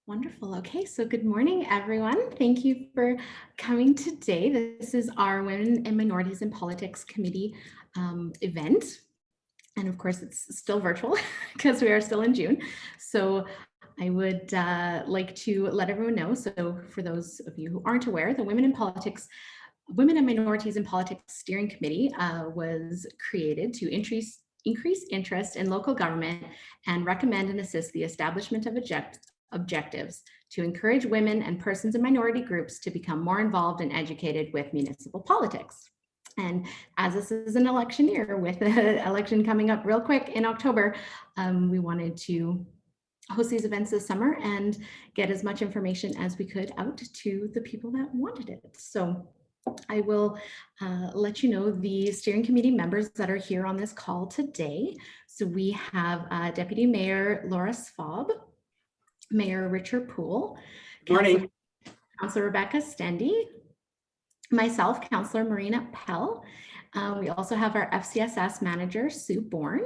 Wonderful. Okay, so good morning, everyone. Thank you for coming today. This is our Women and Minorities in Politics Committee event. And of course, it's still virtual because we are still in June. So I would like to let everyone know. So for those of you who aren't aware, the Women and Minorities in Politics Steering Committee was created to increase interest in local government and recommend and assist the establishment of objectives to encourage women and persons in minority groups to become more involved and educated with municipal politics. And as this is an election year, with the election coming up real quick in October, we wanted to host these events this summer and get as much information as we could out to the people that wanted it. So I will let you know the steering committee members that are here on this call today. So we have Deputy Mayor Laura Svab, Mayor Richard Poole, Councillor Rebecca Stendy, myself, Councillor Marina Pell. We also have our FCSS manager, Sue Bourne.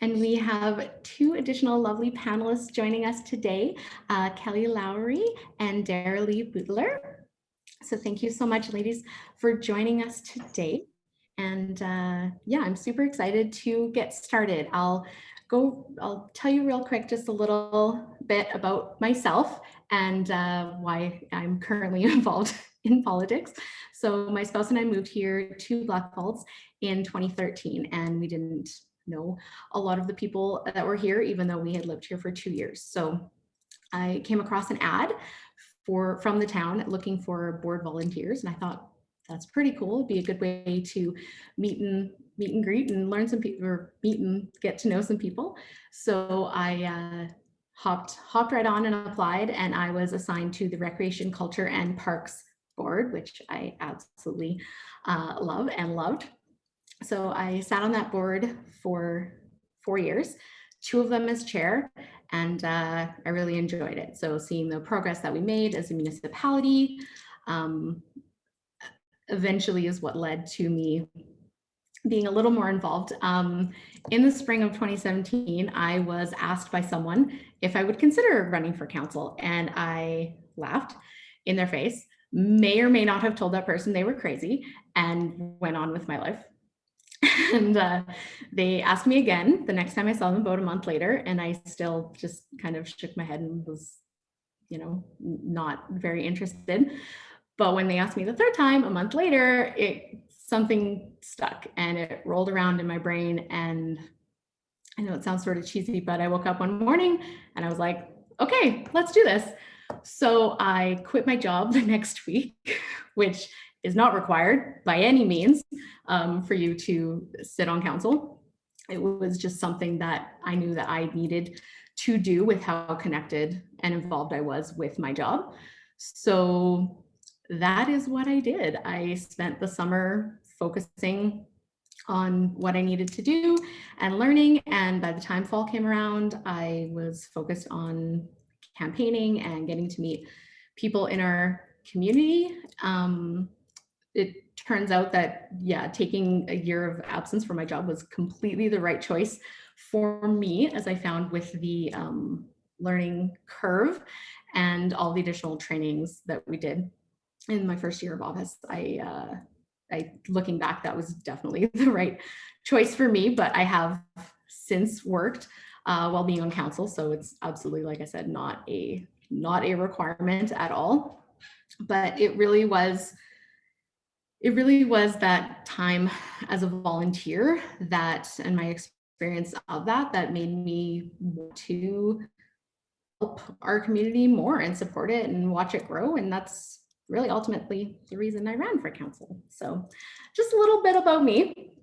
And we have two additional lovely panelists joining us today, Kelly Lowry and Dara Lee Budler. So thank you so much, ladies, for joining us today. And yeah, I'm super excited to get started. I'll tell you real quick just a little bit about myself and why I'm currently involved in politics. So my spouse and I moved here to Blackfalds in 2013, and we didn't know a lot of the people that were here, even though we had lived here for 2 years. So I came across an ad from the town looking for board volunteers, and I thought that's pretty cool. It'd be a good way to meet and greet and learn some people, or meet and get to know some people. So I hopped right on and applied, and I was assigned to the Recreation, Culture and Parks Board, which I absolutely love and loved. So I sat on that board for 4 years, 2 of them as chair, and I really enjoyed it. So seeing the progress that we made as a municipality eventually is what led to me being a little more involved. In the spring of 2017, I was asked by someone if I would consider running for council, and I laughed in their face, may or may not have told that person they were crazy, and went on with my life. And they asked me again the next time I saw them, about a month later, and I still just kind of shook my head and was, not very interested. But when they asked me the third time, a month later, something stuck and it rolled around in my brain. And I know it sounds sort of cheesy, but I woke up one morning and I was like, okay, let's do this. So I quit my job the next week, which is not required by any means for you to sit on council. It was just something that I knew that I needed to do with how connected and involved I was with my job. So that is what I did. I spent the summer focusing on what I needed to do and learning. And by the time fall came around, I was focused on campaigning and getting to meet people in our community. It turns out that, yeah, taking a year of absence from my job was completely the right choice for me, as I found with the learning curve and all the additional trainings that we did in my first year of office. Looking back, that was definitely the right choice for me, but I have since worked while being on council. So it's absolutely, like I said, not a requirement at all, but it really was that time as a volunteer and my experience of that made me want to help our community more and support it and watch it grow. And that's really ultimately the reason I ran for council. So just a little bit about me.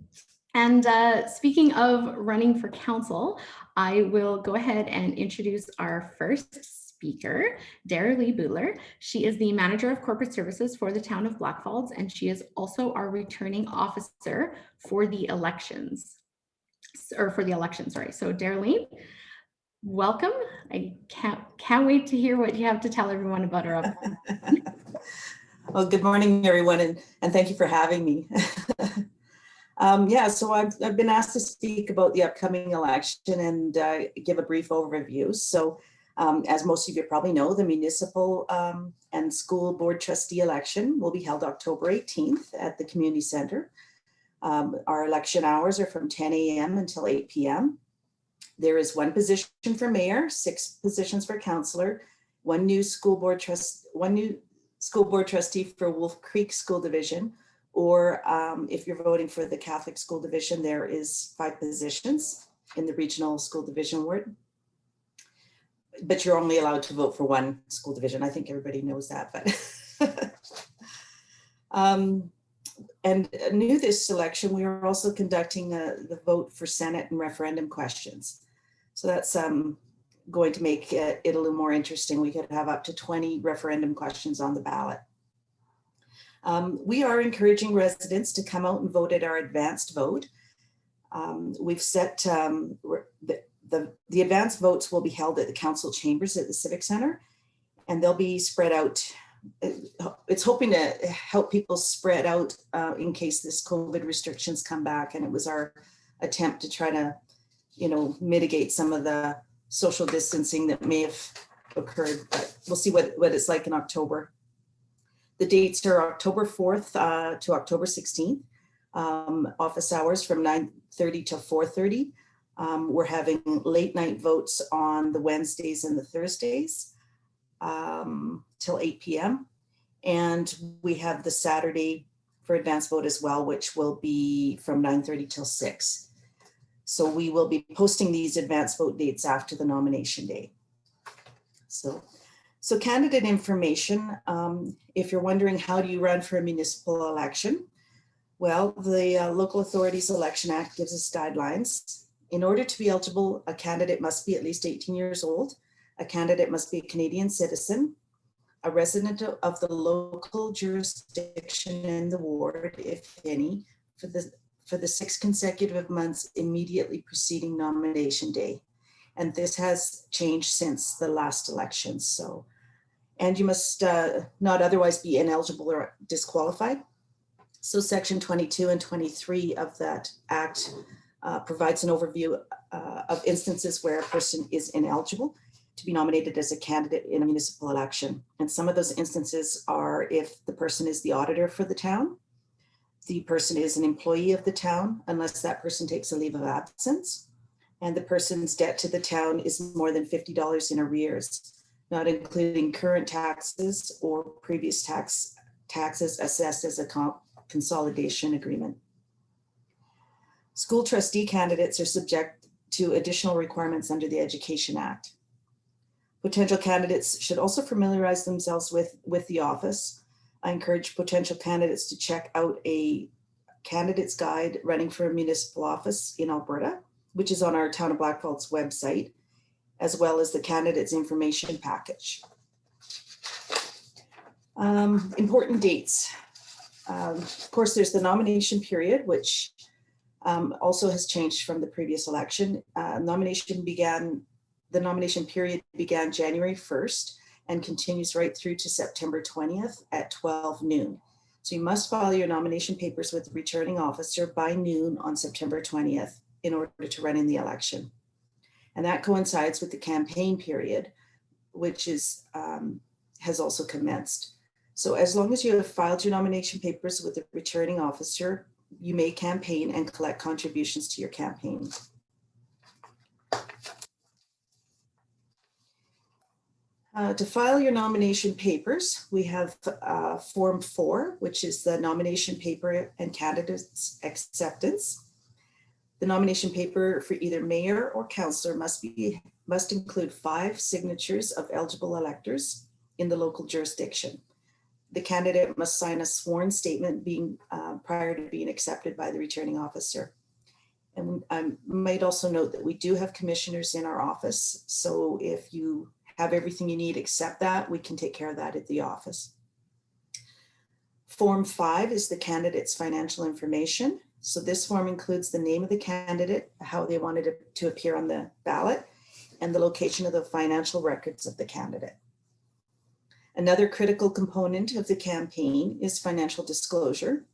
And speaking of running for council, I will go ahead and introduce our first speaker, Dara Lee Budler. She is the Manager of Corporate Services for the town of Blackfalds, and she is also our returning officer for the elections, sorry. So Dara Lee, welcome. I can't wait to hear what you have to tell everyone about our upcoming. Well, good morning, everyone, and thank you for having me. Yeah, so I've been asked to speak about the upcoming election and give a brief overview. So As most of you probably know, the municipal and school board trustee election will be held October 18th at the community center. Our election hours are from 10 a.m. until 8 p.m. There is one position for mayor, 6 positions for councillor, one new school board trustee for Wolf Creek School Division, or if you're voting for the Catholic School Division, there is 5 positions in the regional school division ward. But you're only allowed to vote for one school division. I think everybody knows that, but and new this election, we are also conducting the vote for Senate and referendum questions. So that's going to make it a little more interesting. We could have up to 20 referendum questions on the ballot. We are encouraging residents to come out and vote at our advanced vote. We've set the advanced votes will be held at the council chambers at the Civic Center, and they'll be spread out. It's hoping to help people spread out in case this COVID restrictions come back. And it was our attempt to try to, mitigate some of the social distancing that may have occurred, but we'll see what it's like in October. The dates are October 4th to October 16th. Office hours from 9:30 to 4:30. We're having late night votes on the Wednesdays and the Thursdays till 8 p.m. And we have the Saturday for advanced vote as well, which will be from 9:30 till 6. So we will be posting these advanced vote dates after the nomination day. So candidate information, if you're wondering how do you run for a municipal election, well, the Local Authorities Election Act gives us guidelines. In order to be eligible, a candidate must be at least 18 years old. A candidate must be a Canadian citizen, a resident of the local jurisdiction in the ward, if any, for the 6 consecutive months immediately preceding nomination day. And this has changed since the last election. So, and you must not otherwise be ineligible or disqualified. So section 22 and 23 of that act provides an overview of instances where a person is ineligible to be nominated as a candidate in a municipal election. And some of those instances are if the person is the auditor for the town, the person is an employee of the town, unless that person takes a leave of absence, and the person's debt to the town is more than $50 in arrears, not including current taxes or previous taxes assessed as a consolidation agreement. School trustee candidates are subject to additional requirements under the Education Act. Potential candidates should also familiarize themselves with the office. I encourage potential candidates to check out a candidate's guide running for a municipal office in Alberta, which is on our Town of Blackfalds website, as well as the candidate's information package. Important dates. Of course, there's the nomination period, which also has changed from the previous election. The nomination period began January 1st and continues right through to September 20th at 12 noon. So you must file your nomination papers with the returning officer by noon on September 20th in order to run in the election. And that coincides with the campaign period, which is has also commenced. So as long as you have filed your nomination papers with the returning officer, you may campaign and collect contributions to your campaign. To file your nomination papers, we have Form 4, which is the nomination paper and candidate's acceptance. The nomination paper for either mayor or councillor must include 5 signatures of eligible electors in the local jurisdiction. The candidate must sign a sworn statement prior to being accepted by the returning officer. And I might also note that we do have commissioners in our office. So if you have everything you need except that, we can take care of that at the office. Form 5 is the candidate's financial information. So this form includes the name of the candidate, how they wanted it to appear on the ballot, and the location of the financial records of the candidate. Another critical component of the campaign is financial disclosure.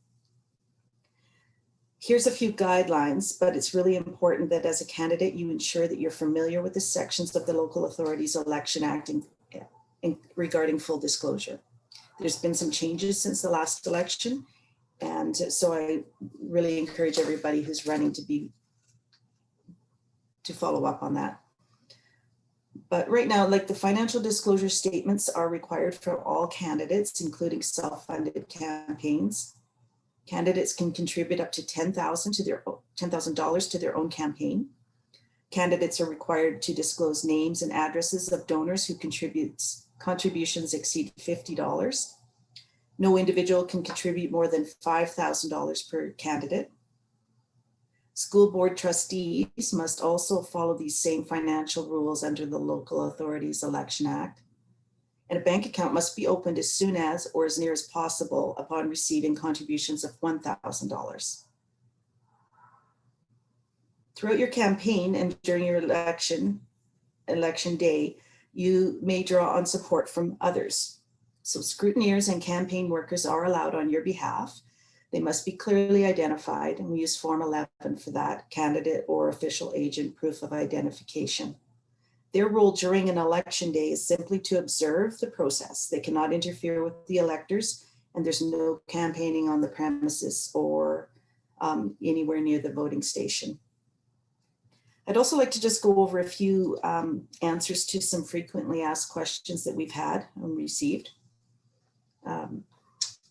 Here's a few guidelines, but it's really important that as a candidate, you ensure that you're familiar with the sections of the Local Authorities Election Act regarding full disclosure. There's been some changes since the last election, and so I really encourage everybody who's running to follow up on that. But right now, like, the financial disclosure statements are required for all candidates, including self-funded campaigns. Candidates can contribute up to $10,000 to their own campaign. Candidates are required to disclose names and addresses of donors who contributions exceed $50. No individual can contribute more than $5,000 per candidate. School board trustees must also follow these same financial rules under the Local Authorities Election Act. And a bank account must be opened as soon as or as near as possible upon receiving contributions of $1,000. Throughout your campaign and during your election day, you may draw on support from others. So scrutineers and campaign workers are allowed on your behalf. They must be clearly identified, and we use Form 11 for that, candidate or official agent proof of identification. Their role during an election day is simply to observe the process. They cannot interfere with the electors, and there's no campaigning on the premises or anywhere near the voting station. I'd also like to just go over a few answers to some frequently asked questions that we've had and received.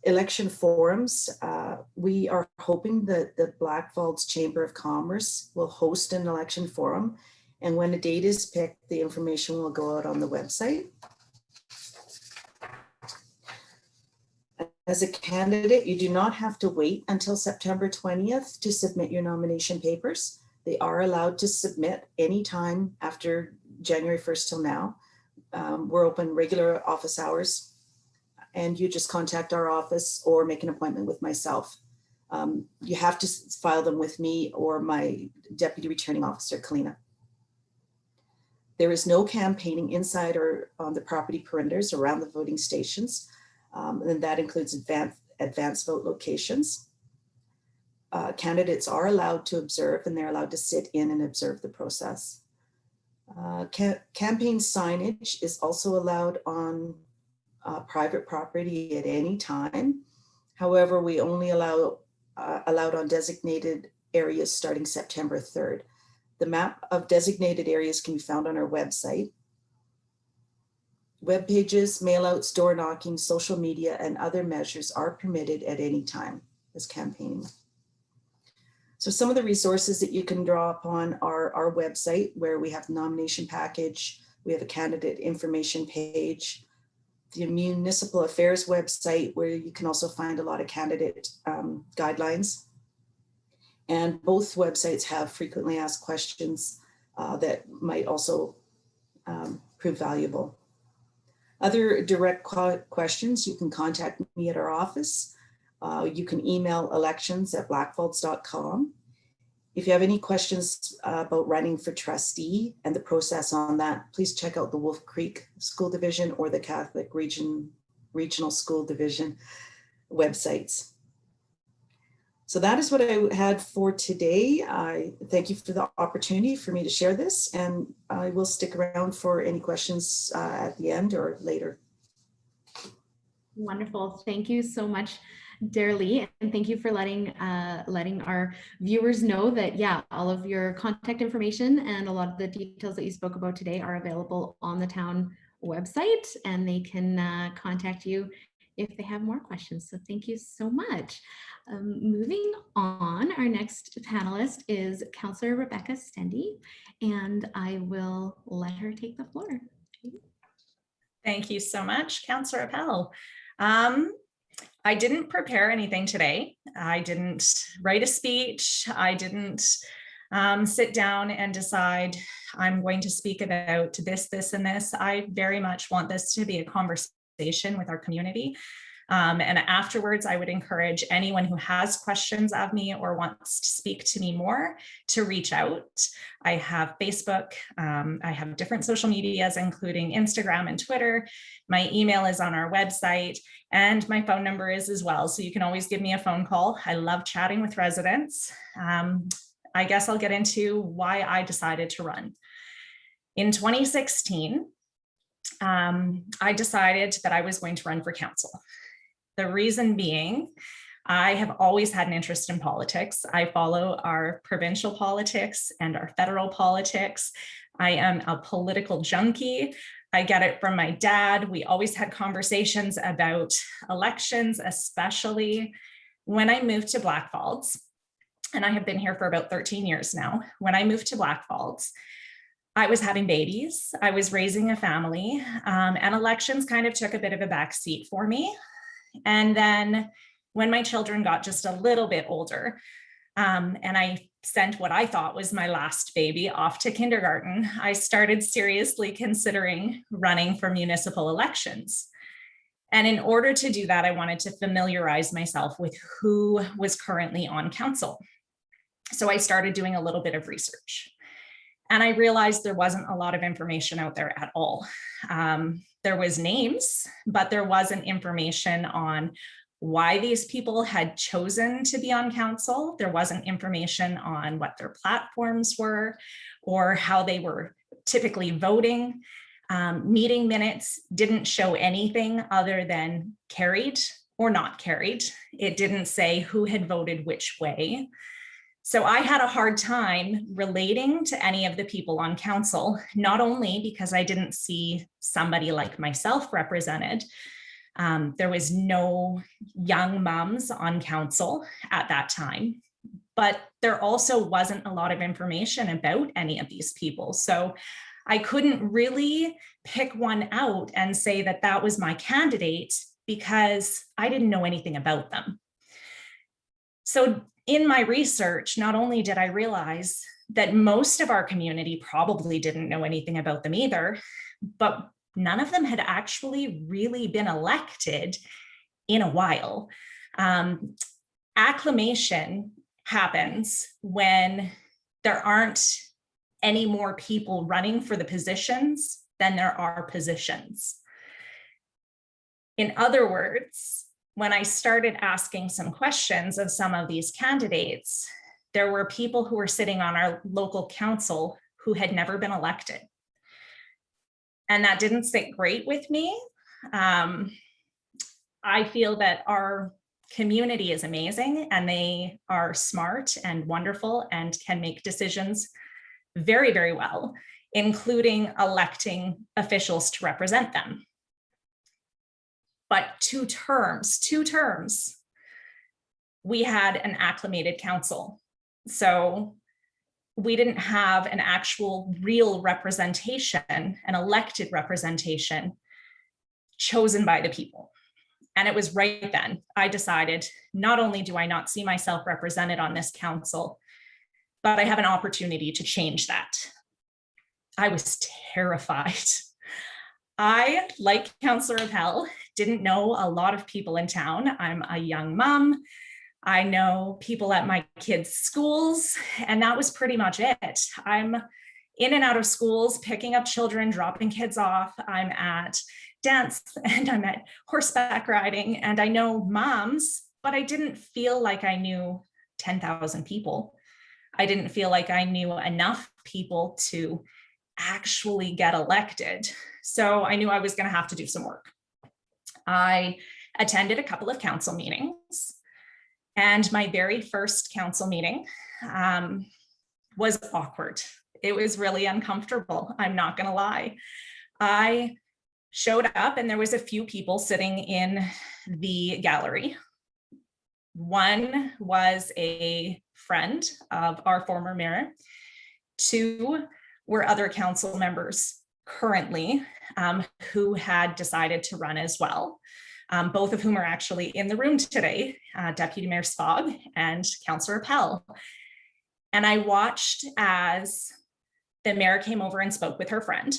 Election forums, we are hoping that the Blackfalds Chamber of Commerce will host an election forum, and when a date is picked, the information will go out on the website. As a candidate, you do not have to wait until September 20th to submit your nomination papers. They are allowed to submit anytime after January 1st till now. We're open regular office hours, and you just contact our office or make an appointment with myself. You have to file them with me or my Deputy Returning Officer, Kalina. There is no campaigning inside or on the property perimeters around the voting stations, and that includes advanced vote locations. Candidates are allowed to observe, and they're allowed to sit in and observe the process. Campaign signage is also allowed on private property at any time. However, we only allowed on designated areas starting September 3rd. The map of designated areas can be found on our website. Web pages, mailouts, door knocking, social media, and other measures are permitted at any time as campaigning. So some of the resources that you can draw upon are our website, where we have the nomination package, we have a candidate information page, the municipal affairs website, where you can also find a lot of candidate guidelines. And both websites have frequently asked questions that might also prove valuable. Other direct questions, you can contact me at our office. You can email elections@blackfalds.com. If you have any questions about running for trustee and the process on that, please check out the Wolf Creek School Division or the Catholic Regional School Division websites. So that is what I had for today. I thank you for the opportunity for me to share this, and I will stick around for any questions at the end or later. Wonderful. Thank you so much, Daralee, and thank you for letting our viewers know that, yeah, all of your contact information and a lot of the details that you spoke about today are available on the town website, and they can contact you if they have more questions. So thank you so much. Moving on, our next panelist is Councillor Rebecca Stendy, and I will let her take the floor. Thank you so much, Councillor Appel. I didn't prepare anything today. I didn't write a speech. I didn't sit down and decide I'm going to speak about this, this, and this. I very much want this to be a conversation with our community. And afterwards, I would encourage anyone who has questions of me or wants to speak to me more to reach out. I have Facebook, I have different social medias, including Instagram and Twitter. My email is on our website, and my phone number is as well. So you can always give me a phone call. I love chatting with residents. I guess I'll get into why I decided to run. In 2016, I decided that I was going to run for council. The reason being, I have always had an interest in politics. I follow our provincial politics and our federal politics. I am a political junkie. I get it from my dad. We always had conversations about elections, especially when I moved to Blackfalds. And I have been here for about 13 years now. When I moved to Blackfalds, I was having babies, I was raising a family, and elections kind of took a bit of a backseat for me. And then when my children got just a little bit older, and I sent what I thought was my last baby off to kindergarten, I started seriously considering running for municipal elections. And in order to do that, I wanted to familiarize myself with who was currently on council. So I started doing a little bit of research. And I realized there wasn't a lot of information out there at all. There was names, but there wasn't information on why these people had chosen to be on council. There wasn't information on what their platforms were or how they were typically voting. Meeting minutes didn't show anything other than carried or not carried. It didn't say who had voted which way. So I had a hard time relating to any of the people on council, not only because I didn't see somebody like myself represented. There was no young moms on council at that time, but there also wasn't a lot of information about any of these people. So I couldn't really pick one out and say that that was my candidate because I didn't know anything about them. So in my research, not only did I realize that most of our community probably didn't know anything about them either, but none of them had actually really been elected in a while. Acclamation happens when there aren't any more people running for the positions than there are positions. In other words, when I started asking some questions of some of these candidates, there were people who were sitting on our local council who had never been elected. And that didn't sit great with me. I feel that our community is amazing and they are smart and wonderful and can make decisions very, very well, including electing officials to represent them. But two terms, we had an acclamated council. So we didn't have an actual real representation, an elected representation chosen by the people. And it was right then I decided, not only do I not see myself represented on this council, but I have an opportunity to change that. I was terrified. I, like Councillor Appel, didn't know a lot of people in town. I'm a young mom. I know people at my kids' schools, and that was pretty much it. I'm in and out of schools, picking up children, dropping kids off. I'm at dance and I'm at horseback riding, and I know moms, but I didn't feel like I knew 10,000 people. I didn't feel like I knew enough people to actually get elected. So I knew I was going to have to do some work. I attended a couple of council meetings, and my very first council meeting was awkward. It was really uncomfortable. I'm not going to lie. I showed up and there was a few people sitting in the gallery. One was a friend of our former mayor. Two were other council members currently who had decided to run as well. Both of whom are actually in the room today, Deputy Mayor Spog and Councillor Appel. And I watched as the mayor came over and spoke with her friend.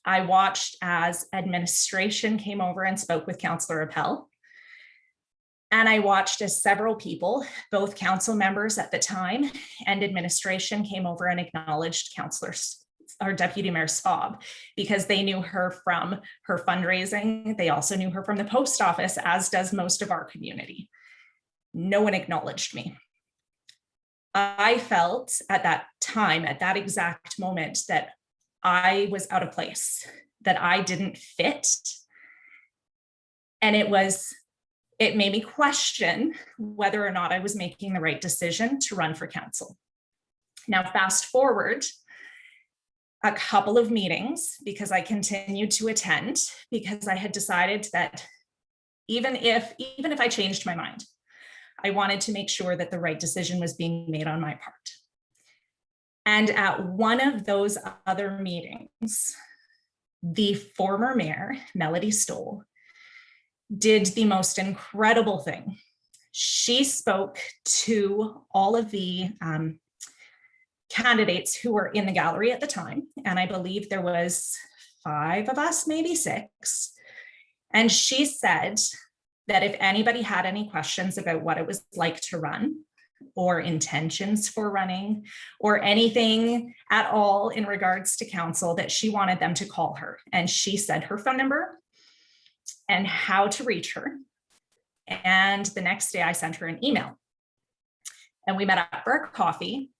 I watched as administration came over and spoke with Councillor Appel. And I watched as several people, both council members at the time and administration, came over and acknowledged our Deputy Mayor Svob, because they knew her from her fundraising. They also knew her from the post office, as does most of our community. No one acknowledged me. I felt at that time, at that exact moment, that I was out of place, that I didn't fit. And it made me question whether or not I was making the right decision to run for council. Now, fast forward a couple of meetings, because I continued to attend, because I had decided that even if I changed my mind, I wanted to make sure that the right decision was being made on my part. And at one of those other meetings, the former mayor, Melody Stoll, did the most incredible thing. She spoke to all of the candidates who were in the gallery at the time, and I believe there was 5 of us, maybe 6. And she said that if anybody had any questions about what it was like to run, or intentions for running, or anything at all in regards to council, that she wanted them to call her. And she said her phone number and how to reach her. And the next day I sent her an email. And we met up for a coffee.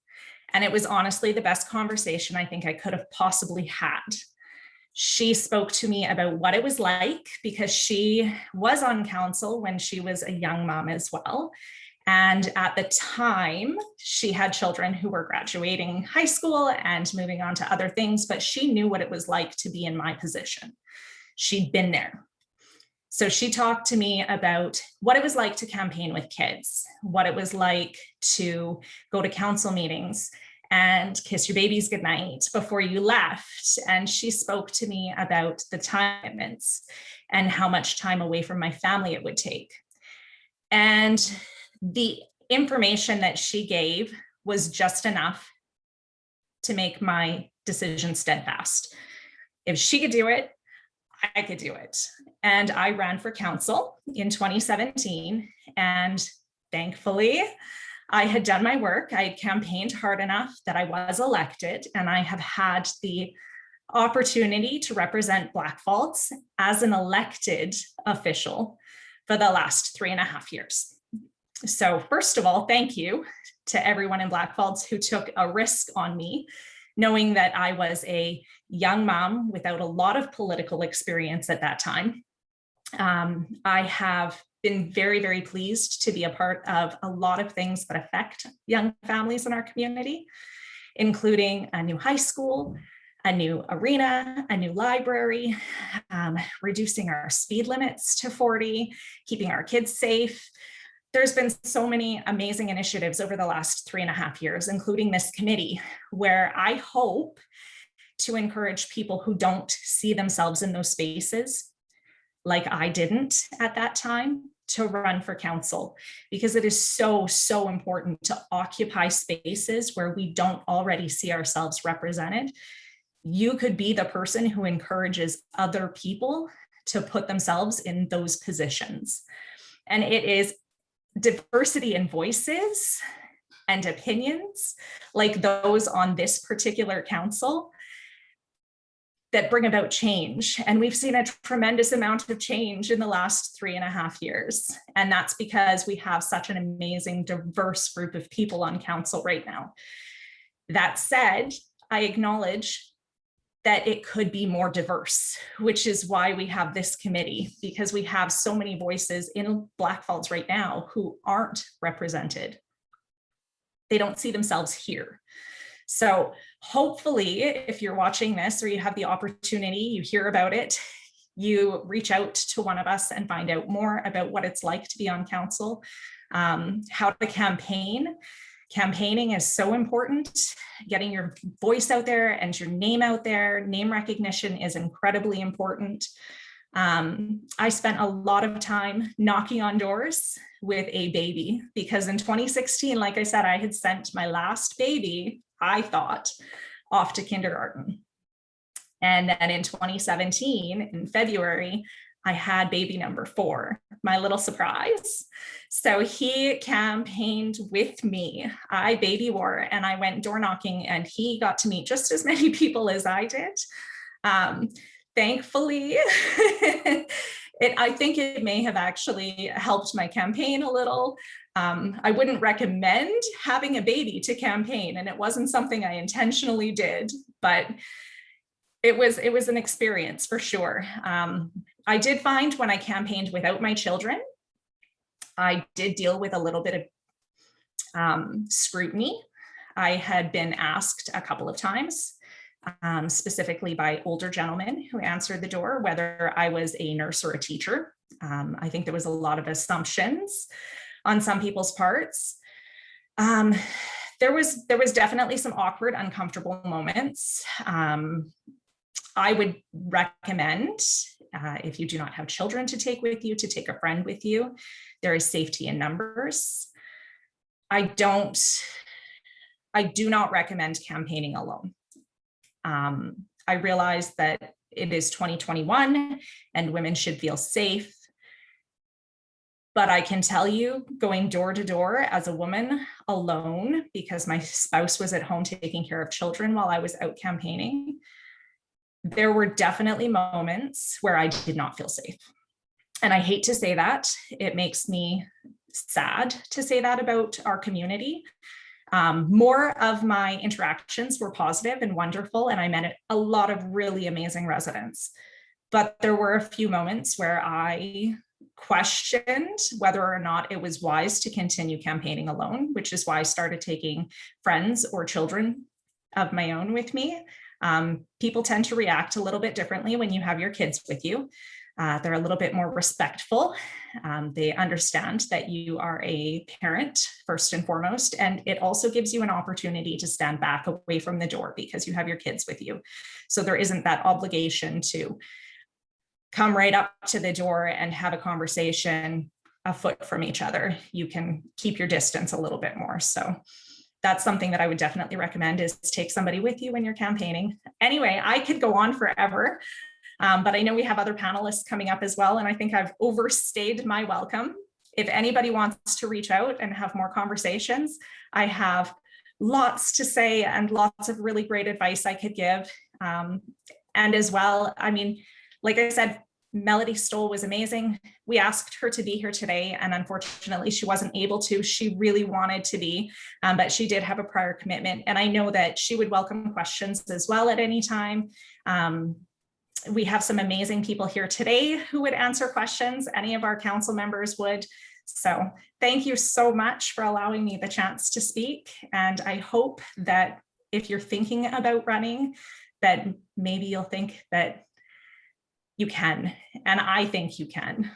And it was honestly the best conversation I think I could have possibly had. She spoke to me about what it was like, because she was on council when she was a young mom as well. And at the time, she had children who were graduating high school and moving on to other things, but she knew what it was like to be in my position. She'd been there. So she talked to me about what it was like to campaign with kids, what it was like to go to council meetings and kiss your babies goodnight before you left. And she spoke to me about the time commitments and how much time away from my family it would take. And the information that she gave was just enough to make my decision steadfast. If she could do it, I could do it. And I ran for council in 2017. And thankfully, I had done my work. I had campaigned hard enough that I was elected, and I have had the opportunity to represent Blackfalds as an elected official for the last 3.5 years. So first of all, thank you to everyone in Blackfalds who took a risk on me, knowing that I was a young mom without a lot of political experience at that time. I have been very, very pleased to be a part of a lot of things that affect young families in our community, including a new high school, a new arena, a new library, reducing our speed limits to 40, keeping our kids safe. There's been so many amazing initiatives over the last 3.5 years, including this committee, where I hope to encourage people who don't see themselves in those spaces, like I didn't at that time, to run for council, because it is so, so important to occupy spaces where we don't already see ourselves represented. You could be the person who encourages other people to put themselves in those positions. And it is diversity in voices and opinions like those on this particular council that bring about change. And we've seen a tremendous amount of change in the last 3.5 years. And that's because we have such an amazing, diverse group of people on council right now. That said, I acknowledge that it could be more diverse, which is why we have this committee, because we have so many voices in Blackfalds right now who aren't represented. They don't see themselves here. So hopefully, if you're watching this or you have the opportunity, you hear about it, you reach out to one of us and find out more about what it's like to be on council, how to campaign. Campaigning is so important. Getting your voice out there and your name out there. Name recognition is incredibly important. I spent a lot of time knocking on doors with a baby, because in 2016, like I said, I had sent my last baby, I thought, off to kindergarten. And then in 2017, in February, I had baby number 4, my little surprise. So he campaigned with me. I baby wore and I went door knocking, and he got to meet just as many people as I did. Thankfully, I think it may have actually helped my campaign a little. I wouldn't recommend having a baby to campaign, and it wasn't something I intentionally did, but it was an experience for sure. I did find when I campaigned without my children, I did deal with a little bit of scrutiny. I had been asked a couple of times, specifically by older gentlemen who answered the door, whether I was a nurse or a teacher. I think there was a lot of assumptions on some people's parts. There was definitely some awkward, uncomfortable moments. I would recommend, if you do not have children to take with you, to take a friend with you. There is safety in numbers. I do not recommend campaigning alone. I realize that it is 2021 and women should feel safe. But I can tell you, going door to door as a woman alone, because my spouse was at home taking care of children while I was out campaigning, there were definitely moments where I did not feel safe. And I hate to say that. It makes me sad to say that about our community. More of my interactions were positive and wonderful, and I met a lot of really amazing residents. But there were a few moments where I questioned whether or not it was wise to continue campaigning alone, which is why I started taking friends or children of my own with me. People tend to react a little bit differently when you have your kids with you. They're a little bit more respectful. They understand that you are a parent first and foremost, and it also gives you an opportunity to stand back away from the door because you have your kids with you. So there isn't that obligation to come right up to the door and have a conversation a foot from each other. You can keep your distance a little bit more. So that's something that I would definitely recommend, is take somebody with you when you're campaigning. Anyway, I could go on forever. But I know we have other panelists coming up as well, and I think I've overstayed my welcome. If anybody wants to reach out and have more conversations, I have lots to say and lots of really great advice I could give. And as well, I mean, like I said, Melody Stoll was amazing. We asked her to be here today, and unfortunately she wasn't able to. She really wanted to be, but she did have a prior commitment. And I know that she would welcome questions as well at any time. We have some amazing people here today who would answer questions. Any of our council members would. So thank you so much for allowing me the chance to speak. And I hope that if you're thinking about running, that maybe you'll think that you can, and I think you can.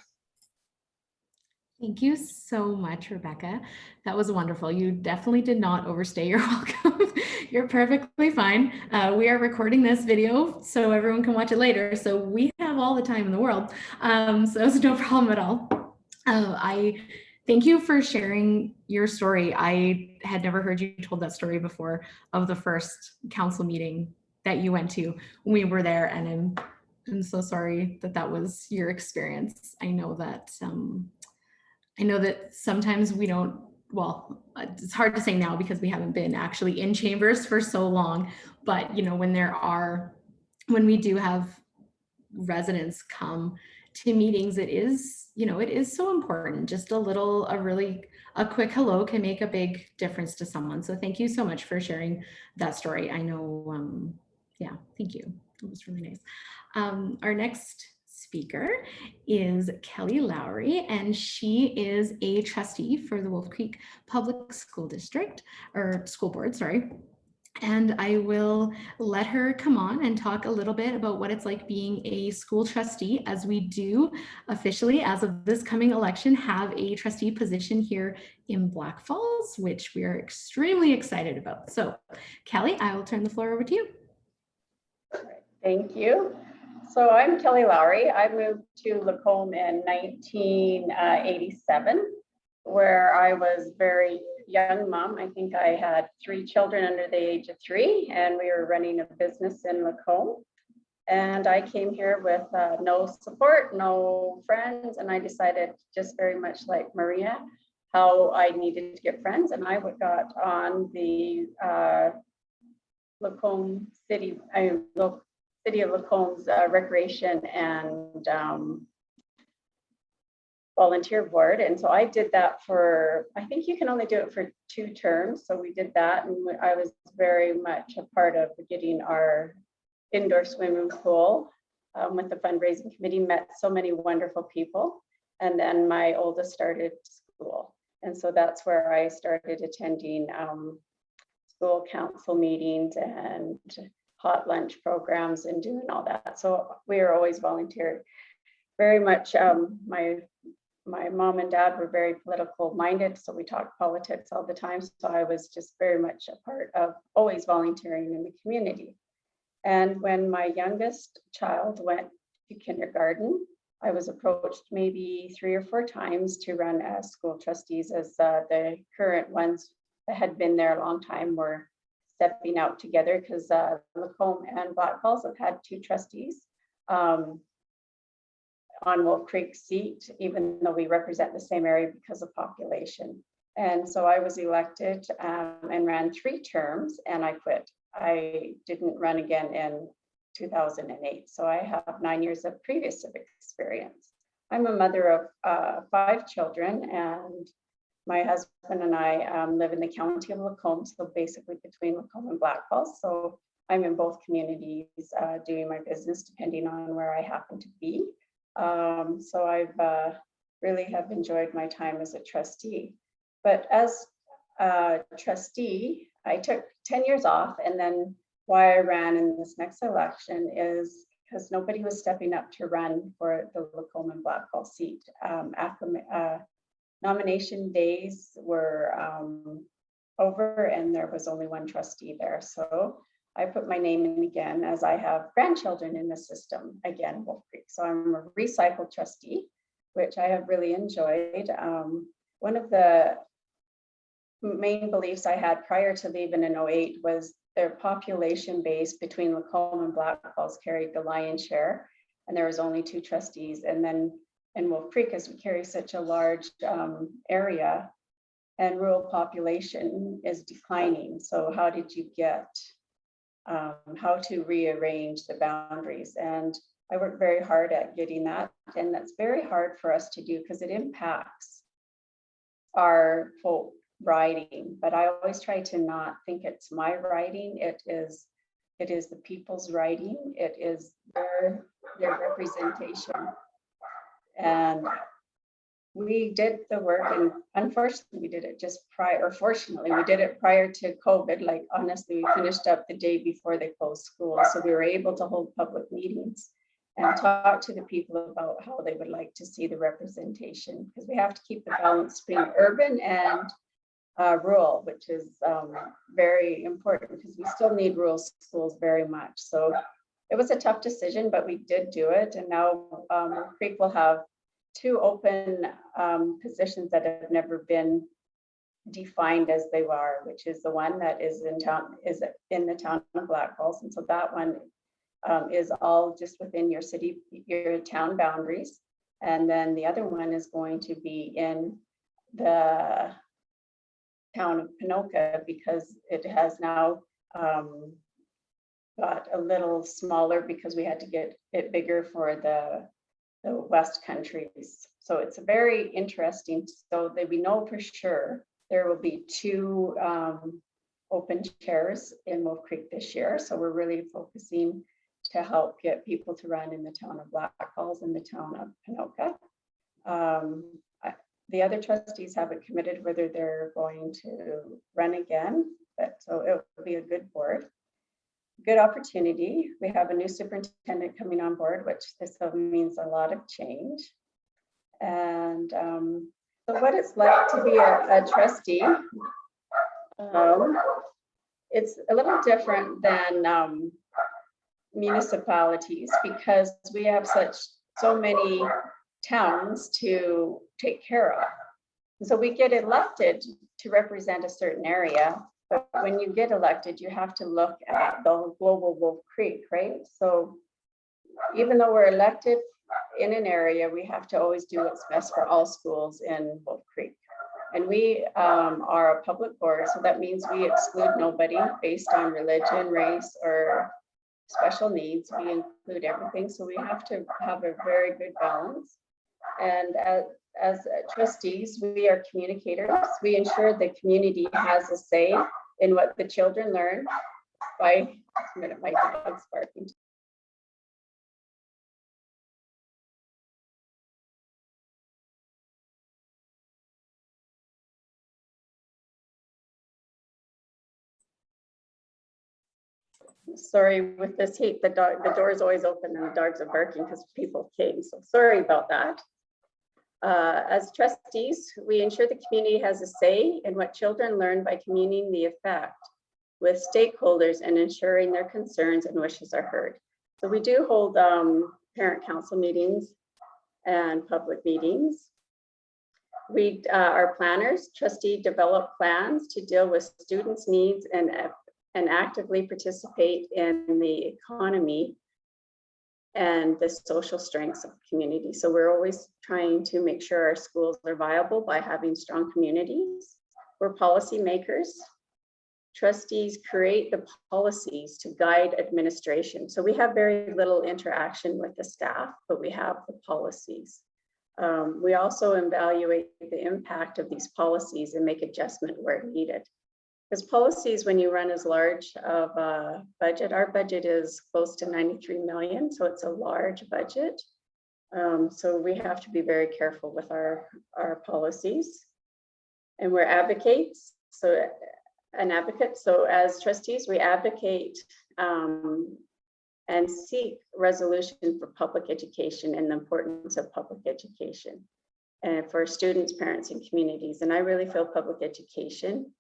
Thank you so much, Rebecca. That was wonderful. You definitely did not overstay your welcome. You're perfectly fine. We are recording this video so everyone can watch it later. So we have all the time in the world. So it's no problem at all. I thank you for sharing your story. I had never heard you told that story before, of the first council meeting that you went to when we were there. And I'm so sorry that that was your experience. I know that sometimes we don't, well, it's hard to say now because we haven't been actually in chambers for so long, but you know, when we do have residents come to meetings, it is so important. Just a quick hello can make a big difference to someone. So thank you so much for sharing that story. I know, yeah, thank you. It was really nice. Our next speaker is Kelly Lowry, and she is a trustee for the Wolf Creek Public School District, or School Board, sorry. And I will let her come on and talk a little bit about what it's like being a school trustee, as we do officially, as of this coming election, have a trustee position here in Blackfalds, which we are extremely excited about. So Kelly, I will turn the floor over to you. Thank you. So I'm Kelly Lowry. I moved to Lacombe in 1987, where I was very young mom. I think I had 3 children under the age of 3, and we were running a business in Lacombe. And I came here with no support, no friends, and I decided, just very much like Maria, how I needed to get friends. And I got on the Lacombe City, City of Lacomb's Recreation and Volunteer Board. And so I did that for, I think you can only do it for 2 terms. So we did that, and I was very much a part of getting our indoor swimming pool with the fundraising committee, met so many wonderful people. And then my oldest started school. And so that's where I started attending school council meetings and hot lunch programs and doing all that. So we are always volunteering. Very much, my mom and dad were very political minded, so we talked politics all the time. So I was just very much a part of always volunteering in the community. And when my youngest child went to kindergarten, I was approached maybe 3 or 4 times to run as school trustees, as the current ones that had been there a long time were stepping out together, because Lacombe and Blackfalds have had 2 trustees on Wolf Creek seat, even though we represent the same area because of population. And so I was elected and ran 3 terms, and I quit. I didn't run again in 2008. So I have 9 years of previous civic experience. I'm a mother of 5 children, and my husband and I live in the county of Lacombe, so basically between Lacombe and Blackfalds. So I'm in both communities doing my business depending on where I happen to be. So I've really have enjoyed my time as a trustee. But as a trustee, I took 10 years off, and then why I ran in this next election is because nobody was stepping up to run for the Lacombe and Blackfalds seat. Nomination days were over, and there was only 1 trustee there. So I put my name in again, as I have grandchildren in the system, again, Wolf Creek. So I'm a recycled trustee, which I have really enjoyed. One of the main beliefs I had prior to leaving in 08 was their population base between Lacombe and Blackfalds carried the lion's share, and there was only 2 trustees. And then in Wolf Creek, as we carry such a large area and rural population is declining. So how did you get how to rearrange the boundaries? And I worked very hard at getting that, and that's very hard for us to do because it impacts our folk riding. But I always try to not think it's my riding. It is the people's riding. It is their representation. And we did the work, and unfortunately we did it just prior, or fortunately we did it prior to COVID. Like honestly, we finished up the day before they closed school. So we were able to hold public meetings and talk to the people about how they would like to see the representation, because we have to keep the balance between urban and rural, which is very important, because we still need rural schools very much. So it was a tough decision, but we did do it. And now Creek will have 2 open positions that have never been defined as they are, which is the one that is in the town of Blackfalds. And so that one is all just within your city, your town boundaries. And then the other one is going to be in the town of Ponoka, because it has now got a little smaller because we had to get it bigger for the West countries. So it's a very interesting, so that we know for sure there will be 2 open chairs in Wolf Creek this year. So we're really focusing to help get people to run in the town of Blackfalds and the town of Ponoka. The other trustees haven't committed whether they're going to run again, but so it will be a good board. Good opportunity. We have a new superintendent coming on board, which this means a lot of change. And so what it's like to be a trustee, it's a little different than municipalities, because we have so many towns to take care of. And so we get elected to represent a certain area. But when you get elected, you have to look at the global Wolf Creek, right? So even though we're elected in an area, we have to always do what's best for all schools in Wolf Creek. And we are a public board, so that means we exclude nobody based on religion, race, or special needs. We include everything, so we have to have a very good balance. And as trustees, we are communicators. We ensure the community has a say in what the children learn by, a minute, my dog's barking. Sorry, with this heat, the door is always open and the dogs are barking because people came. So sorry about that. As trustees, we ensure the community has a say in what children learn by communicating the effect with stakeholders and ensuring their concerns and wishes are heard. So we do hold parent council meetings and public meetings. We are planners. Trustee develop plans to deal with students' needs and actively participate in the economy and the social strengths of the community. So we're always trying to make sure our schools are viable by having strong communities. We're policy makers. Trustees create the policies to guide administration. So we have very little interaction with the staff, but we have the policies. We also evaluate the impact of these policies and make adjustment where needed. Because policies, when you run as large of a budget, our budget is close to 93 million, so it's a large budget. So we have to be very careful with our policies. And we're advocates, so an advocate. So as trustees, we advocate and seek resolution for public education and the importance of public education and for students, parents, and communities. And I really feel public education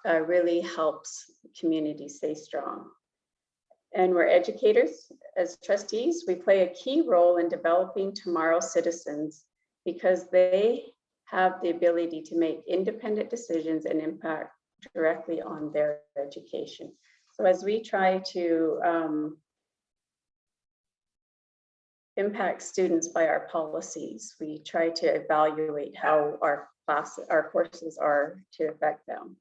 really helps communities stay strong. And we're educators. As trustees, we play a key role in developing tomorrow's citizens because they have the ability to make independent decisions and impact directly on their education. So as we try to impact students by our policies, we try to evaluate how our courses are to affect them.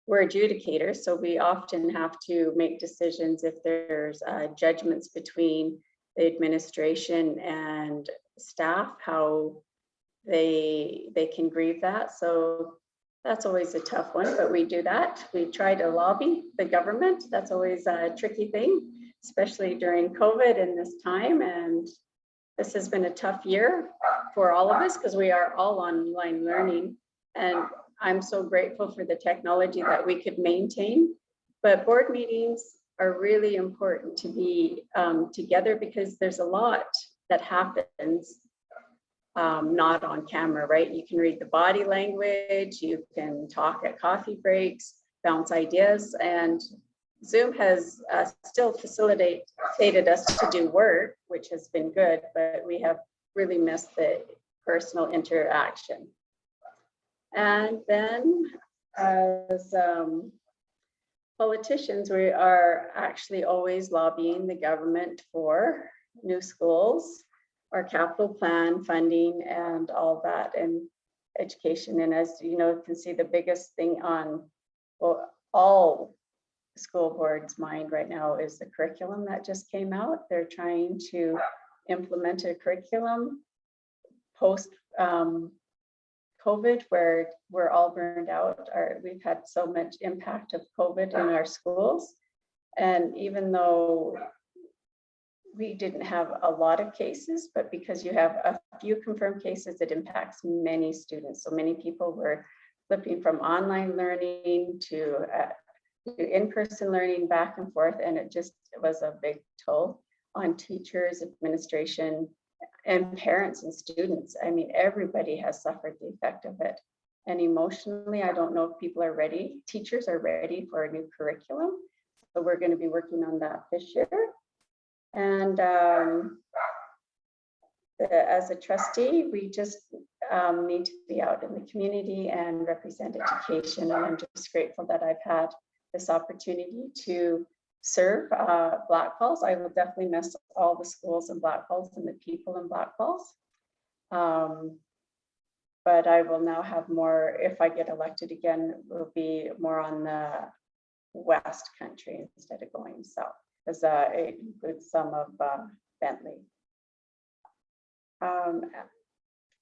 We're adjudicators, so we often have to make decisions if there's judgments between the administration and staff, how they can grieve that. So that's always a tough one, but we do that. We try to lobby the government. That's always a tricky thing, especially during COVID in this time. And this has been a tough year for all of us because we are all online learning. And I'm so grateful for the technology that we could maintain. But board meetings are really important to be together because there's a lot that happens not on camera, right? You can read the body language, you can talk at coffee breaks, bounce ideas, and Zoom has still facilitated us to do work, which has been good, but we have really missed the personal interaction. And then as politicians, we are actually always lobbying the government for new schools, our capital plan funding and all that, and education. And as you know, you can see the biggest thing on all school boards' mind right now is the curriculum that just came out. They're trying to implement a curriculum post COVID, where we're all burned out. We've had so much impact of COVID in our schools. And even though we didn't have a lot of cases, but because you have a few confirmed cases, it impacts many students. So many people were flipping from online learning to in-person learning back and forth. And it just was a big toll on teachers, administration, and parents and students. I mean, everybody has suffered the effect of it. And emotionally, I don't know if people are ready. Teachers are ready for a new curriculum. So we're going to be working on that this year. And as a trustee, we just need to be out in the community and represent education. And I'm just grateful that I've had this opportunity to serve Blackfalds. I will definitely miss all the schools in Blackfalds and the people in Blackfalds. But I will now have more, if I get elected again, will be more on the West Country instead of going south, because it includes some of Bentley.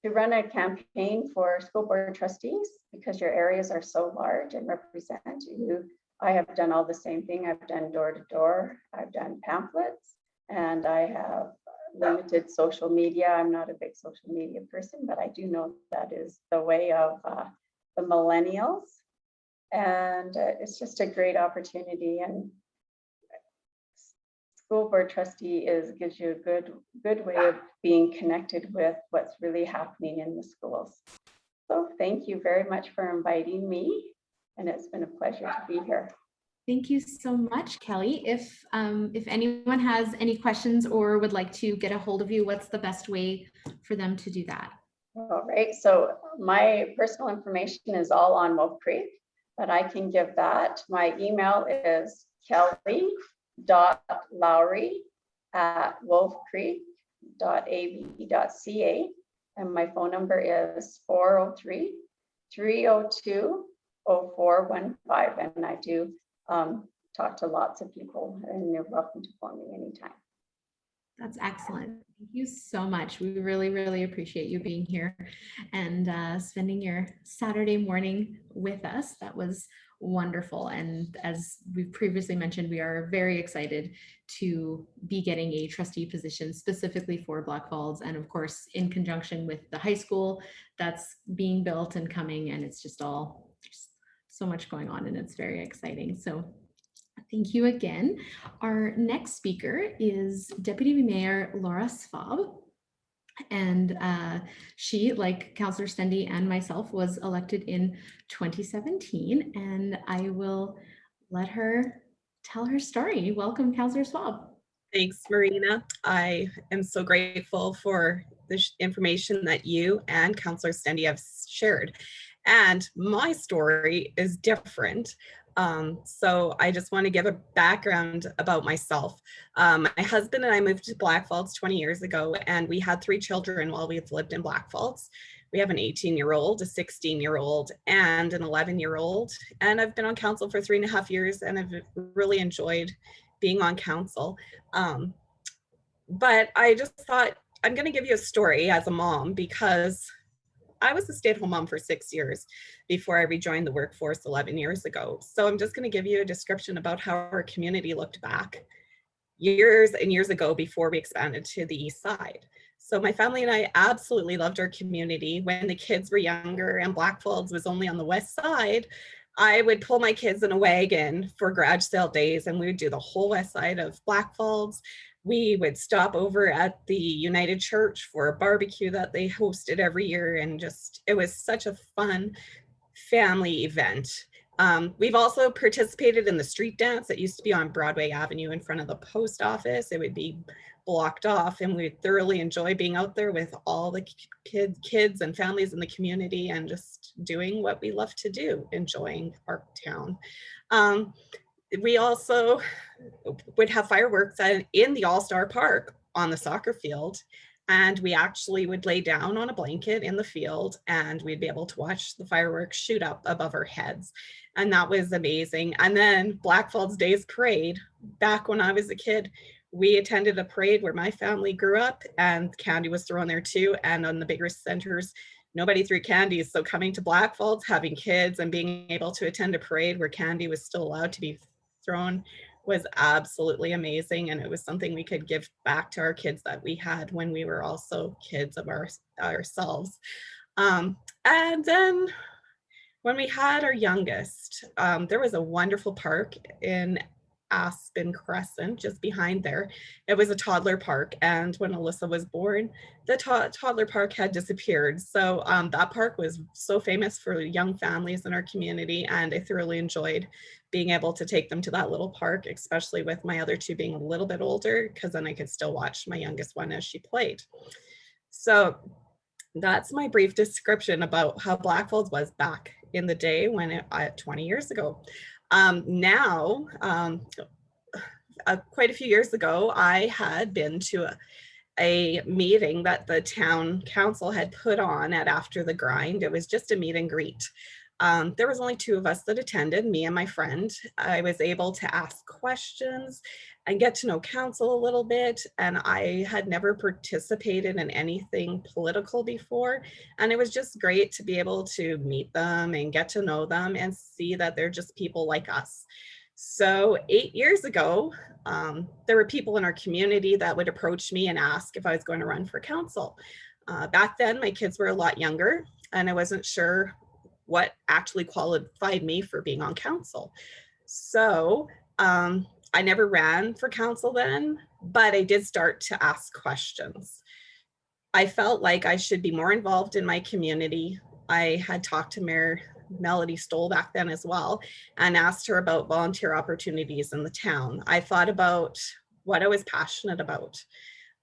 To run a campaign for school board trustees, because your areas are so large and represent you, I have done all the same thing. I've done door to door, I've done pamphlets, and I have limited social media. I'm not a big social media person, but I do know that is the way of the millennials. And it's just a great opportunity. And school board trustee gives you a good way of being connected with what's really happening in the schools. So thank you very much for inviting me, and it's been a pleasure to be here. Thank you so much, Kelly. If anyone has any questions or would like to get a hold of you, what's the best way for them to do that? All right, so my personal information is all on Wolf Creek, but I can give that. My email is kelly.lowry@wolfcreek.ab.ca, and my phone number is 403-302-0415, and I do talk to lots of people, and you're welcome to phone me anytime. That's excellent. Thank you so much. We really, really appreciate you being here and spending your Saturday morning with us. That was wonderful. And as we've previously mentioned, we are very excited to be getting a trustee position specifically for Blackfalds, and of course, in conjunction with the high school that's being built and coming. And it's just all, there's so much going on and it's very exciting. So thank you again. Our next speaker is Deputy Mayor Laura Svab. And she, like Councillor Stendy and myself, was elected in 2017. And I will let her tell her story. Welcome, Councillor Svab. Thanks, Marina. I am so grateful for the information that you and Councillor Stendy have shared. And my story is different. So I just want to give a background about myself. My husband and I moved to Blackfalds 20 years ago, and we had 3 children while we've lived in Blackfalds. We have an 18-year-old, a 16-year-old, and an 11-year-old. And I've been on council for 3.5 years, and I've really enjoyed being on council. But I just thought I'm going to give you a story as a mom, because I was a stay-at-home mom for 6 years before I rejoined the workforce 11 years ago. So I'm just going to give you a description about how our community looked back years and years ago before we expanded to the east side. So my family and I absolutely loved our community. When the kids were younger and Blackfalds was only on the west side, I would pull my kids in a wagon for garage sale days, and we would do the whole west side of Blackfalds. We would stop over at the United Church for a barbecue that they hosted every year, and just, it was such a fun family event. We've also participated in the street dance that used to be on Broadway Avenue in front of the post office. It would be blocked off, and we thoroughly enjoy being out there with all the kids and families in the community and just doing what we love to do, enjoying our town. We also would have fireworks in the All-Star Park on the soccer field, and we actually would lay down on a blanket in the field, and we'd be able to watch the fireworks shoot up above our heads, and that was amazing. And then Blackfalds Days Parade, back when I was a kid, we attended a parade where my family grew up, and candy was thrown there too, and on the bigger centers nobody threw candies. So coming to Blackfalds, having kids and being able to attend a parade where candy was still allowed to be thrown was absolutely amazing, and it was something we could give back to our kids that we had when we were also kids of ourselves. And then when we had our youngest, there was a wonderful park in Aspen Crescent, just behind there. It was a toddler park, and when Alyssa was born, the toddler park had disappeared. So that park was so famous for young families in our community, and I thoroughly enjoyed being able to take them to that little park, especially with my other 2 being a little bit older, because then I could still watch my youngest one as she played. So that's my brief description about how Blackfalds was back in the day when 20 years ago. Now, quite a few years ago, I had been to a meeting that the town council had put on at After the Grind. It was just a meet and greet. There was only two of us that attended, me and my friend. I was able to ask questions and get to know council a little bit. And I had never participated in anything political before. And it was just great to be able to meet them and get to know them and see that they're just people like us. So 8 years ago, there were people in our community that would approach me and ask if I was going to run for council. Back then, my kids were a lot younger and I wasn't sure what actually qualified me for being on council. So I never ran for council then, but I did start to ask questions. I felt like I should be more involved in my community. I had talked to Mayor Melody Stoll back then as well and asked her about volunteer opportunities in the town. I thought about what I was passionate about.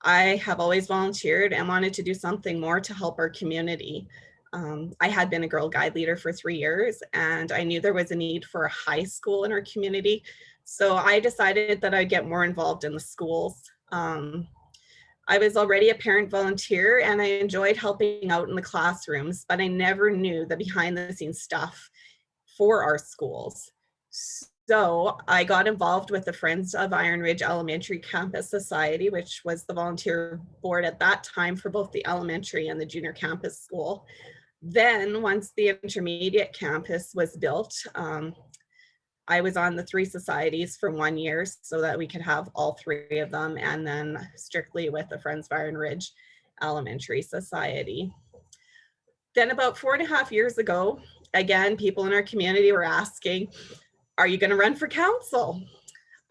I have always volunteered and wanted to do something more to help our community. I had been a Girl Guide leader for 3 years and I knew there was a need for a high school in our community. So I decided that I'd get more involved in the schools. I was already a parent volunteer and I enjoyed helping out in the classrooms, but I never knew the behind the scenes stuff for our schools. So I got involved with the Friends of Iron Ridge Elementary Campus Society, which was the volunteer board at that time for both the elementary and the junior campus school. Then once the intermediate campus was built, I was on the 3 societies for 1 year so that we could have all 3 of them, and then strictly with the Friends of Iron Ridge Elementary Society. Then about 4.5 years ago, again, people in our community were asking, are you going to run for council?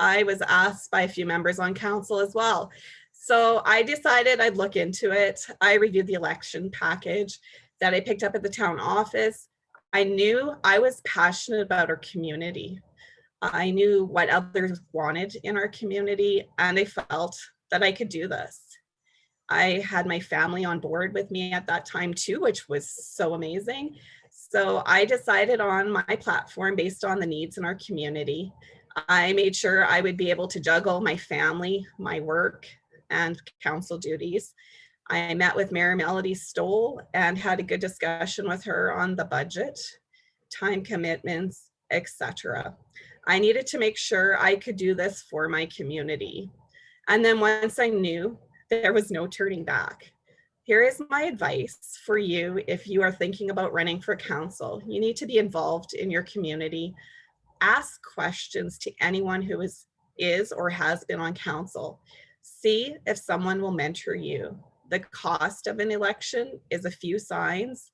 I was asked by a few members on council as well. So I decided I'd look into it. I reviewed the election package that I picked up at the town office. I knew I was passionate about our community. I knew what others wanted in our community, and I felt that I could do this. I had my family on board with me at that time too, which was so amazing. So I decided on my platform based on the needs in our community. I made sure I would be able to juggle my family, my work, and council duties. I met with Mayor Melody Stoll and had a good discussion with her on the budget, time commitments, etc. I needed to make sure I could do this for my community. And then once I knew, there was no turning back. Here is my advice for you if you are thinking about running for council. You need to be involved in your community. Ask questions to anyone who is or has been on council. See if someone will mentor you. The cost of an election is a few signs,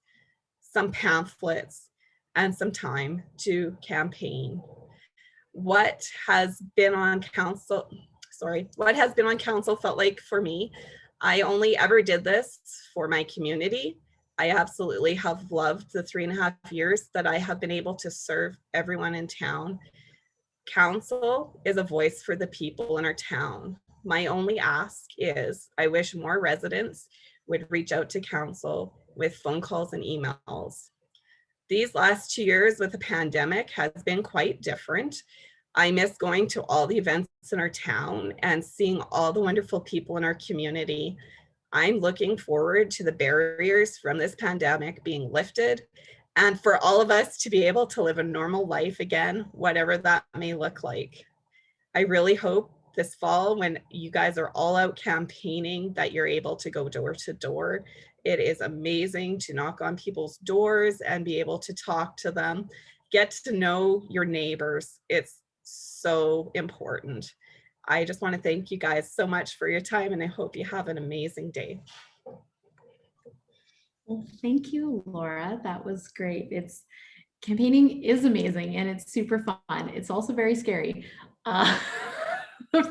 some pamphlets, and some time to campaign. What has been on council felt like for me, I only ever did this for my community. I absolutely have loved the 3.5 years that I have been able to serve everyone in town. Council is a voice for the people in our town. My only ask is I wish more residents would reach out to council with phone calls and emails. These last 2 years with the pandemic has been quite different. I miss going to all the events in our town and seeing all the wonderful people in our community. I'm looking forward to the barriers from this pandemic being lifted and for all of us to be able to live a normal life again, whatever that may look like. I really hope this fall, when you guys are all out campaigning, that you're able to go door to door. It is amazing to knock on people's doors and be able to talk to them, get to know your neighbors. It's so important. I just want to thank you guys so much for your time, and I hope you have an amazing day. Well, thank you, Laura. That was great. Campaigning is amazing and it's super fun. It's also very scary. The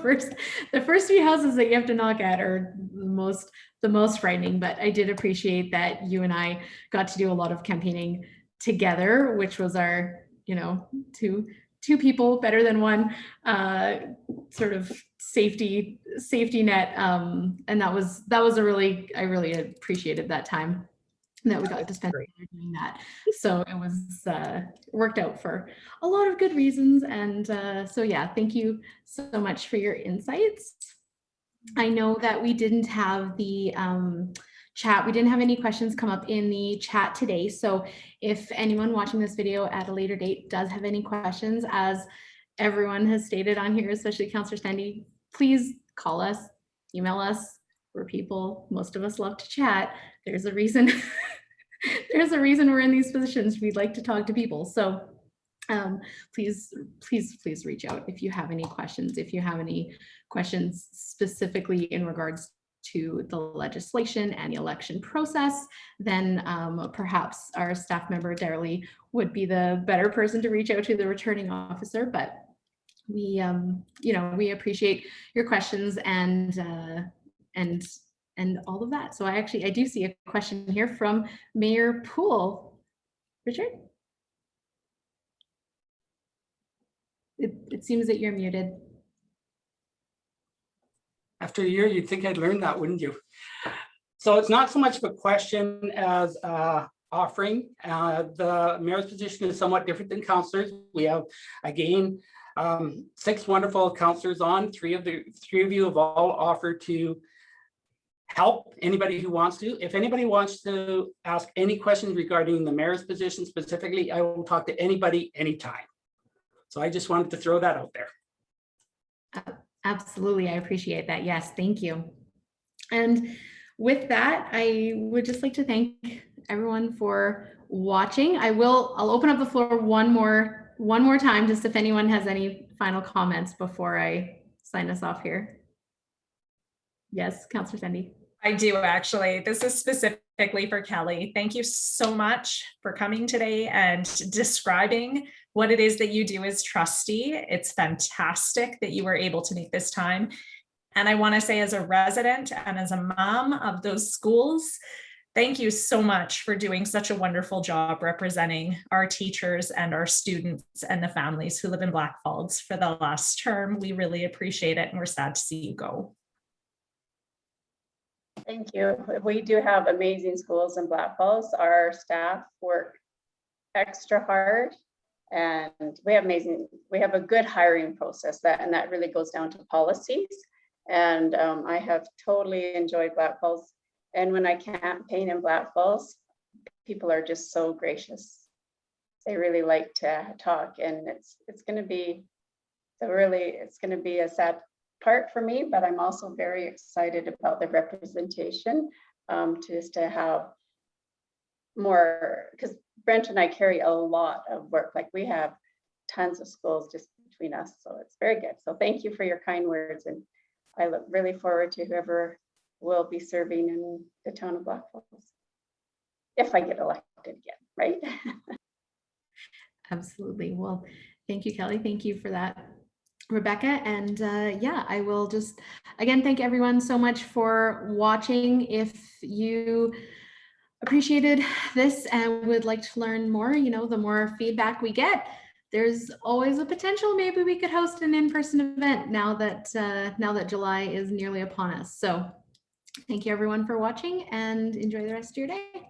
first few houses that you have to knock at are the most frightening, but I did appreciate that you and I got to do a lot of campaigning together, which was our, two people better than one sort of safety net. And I really appreciated that time. that we got to spend together doing that. So it was worked out for a lot of good reasons. And so yeah, thank you so much for your insights. I know that we didn't have the chat. We didn't have any questions come up in the chat today. So if anyone watching this video at a later date does have any questions, as everyone has stated on here, especially Councillor Sandy, please call us, email us. We're people, most of us love to chat. There's a reason. There's a reason we're in these positions. We'd like to talk to people. So please reach out if you have any questions. If you have any questions specifically in regards to the legislation and the election process, then perhaps our staff member Darley would be the better person to reach out to, the returning officer. But we, we appreciate your questions and all of that. So I do see a question here from Mayor Poole. Richard? It seems that you're muted. After a year, you'd think I'd learned that, wouldn't you? So it's not so much of a question as offering. The mayor's position is somewhat different than councillors. We have, again, 6 wonderful councillors on. Three of you have all offered to help anybody who wants to. If anybody wants to ask any questions regarding the mayor's position specifically, I will talk to anybody anytime. So I just wanted to throw that out there. Absolutely, I appreciate that. Yes, thank you. And with that, I would just like to thank everyone for watching. I'll open up the floor one more time, just if anyone has any final comments before I sign us off here. Yes, Councillor Sandy. I do actually. This is specifically for Kelly. Thank you so much for coming today and describing what it is that you do as trustee. It's fantastic that you were able to make this time. And I want to say, as a resident and as a mom of those schools, thank you so much for doing such a wonderful job representing our teachers and our students and the families who live in Blackfalds for the last term. We really appreciate it, and we're sad to see you go. Thank you. We do have amazing schools in Blackfalds. Our staff work extra hard, and we have a good hiring process and that really goes down to policies. And I have totally enjoyed Blackfalds. And when I campaign in Blackfalds, people are just so gracious. They really like to talk, and it's going to be a sad part for me, but I'm also very excited about the representation, just to have more, because Brent and I carry a lot of work. Like, we have tons of schools just between us, so it's very good. So thank you for your kind words, and I look really forward to whoever will be serving in the town of Blackfalds, if I get elected again, right? Absolutely. Well, thank you, Kelly. Thank you for that, Rebecca. And yeah, I will just again thank everyone so much for watching. If you appreciated this and would like to learn more, the more feedback we get, there's always a potential maybe we could host an in-person event now that July is nearly upon us. So thank you everyone for watching, and enjoy the rest of your day.